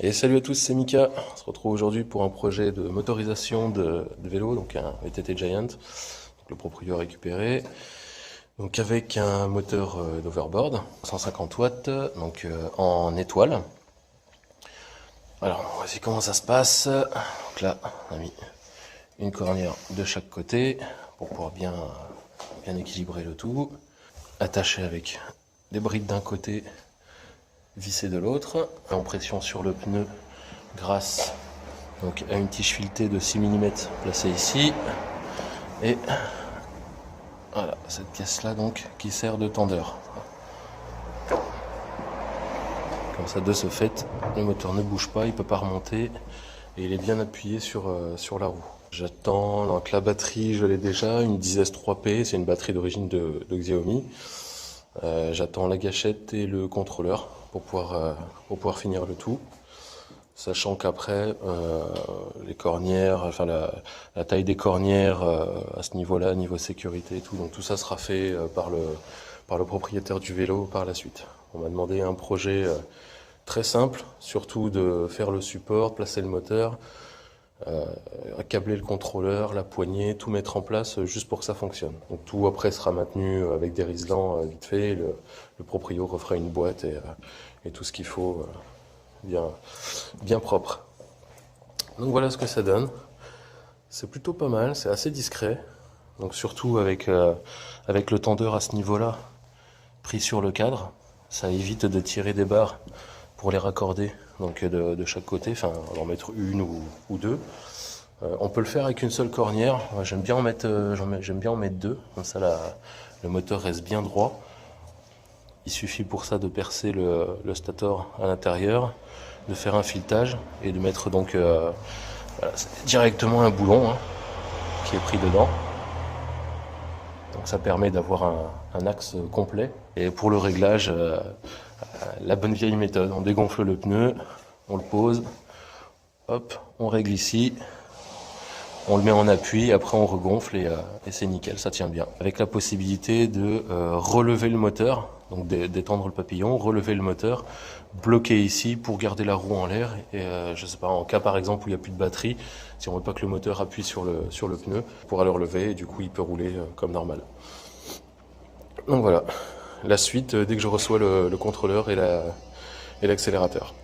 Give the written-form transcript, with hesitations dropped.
Et salut à tous, c'est Mika. On se retrouve aujourd'hui pour un projet de motorisation de vélo, donc un VTT Giant, donc le proprio récupéré. Donc avec un moteur d'overboard, 150 watts, donc en étoile. Alors voici comment ça se passe. Donc là, on a mis une cornière de chaque côté pour pouvoir bien équilibrer le tout. Attaché avec des brides d'un côté, vissé de l'autre, en pression sur le pneu grâce donc à une tige filetée de 6 mm placée ici, et voilà cette pièce là donc qui sert de tendeur. Comme ça, de ce fait, le moteur ne bouge pas, il peut pas remonter et il est bien appuyé sur la roue. J'attends, donc la batterie je l'ai déjà, une 10S3P, c'est une batterie d'origine de Xiaomi. J'attends la gâchette et le contrôleur pour pouvoir finir le tout. Sachant qu'après, les cornières, enfin la taille des cornières à ce niveau-là, niveau sécurité et tout, donc tout ça sera fait par le propriétaire du vélo par la suite. On m'a demandé un projet très simple, surtout de faire le support, placer le moteur, accabler le contrôleur, la poignée, tout mettre en place juste pour que ça fonctionne. Donc tout après sera maintenu avec des riselants vite fait, le proprio refera une boîte et tout ce qu'il faut bien propre. Donc voilà ce que ça donne. C'est plutôt pas mal, c'est assez discret. Donc surtout avec le tendeur à ce niveau-là, pris sur le cadre, ça évite de tirer des barres pour les raccorder donc de chaque côté, enfin en mettre une ou deux. On peut le faire avec une seule cornière. J'aime bien en mettre deux, comme ça le moteur reste bien droit. Il suffit pour ça de percer le stator à l'intérieur, de faire un filetage et de mettre donc voilà, directement un boulon qui est pris dedans. Donc ça permet d'avoir un axe complet. Et pour le réglage, la bonne vieille méthode, on dégonfle le pneu, on le pose, hop, on règle ici, on le met en appui, après on regonfle et c'est nickel, ça tient bien. Avec la possibilité de relever le moteur, donc d'étendre le papillon, relever le moteur, bloquer ici pour garder la roue en l'air. Et je sais pas, en cas par exemple où il n'y a plus de batterie, si on veut pas que le moteur appuie sur le pneu, on pourra le relever et du coup il peut rouler comme normal. Donc voilà, la suite dès que je reçois le contrôleur et l'accélérateur.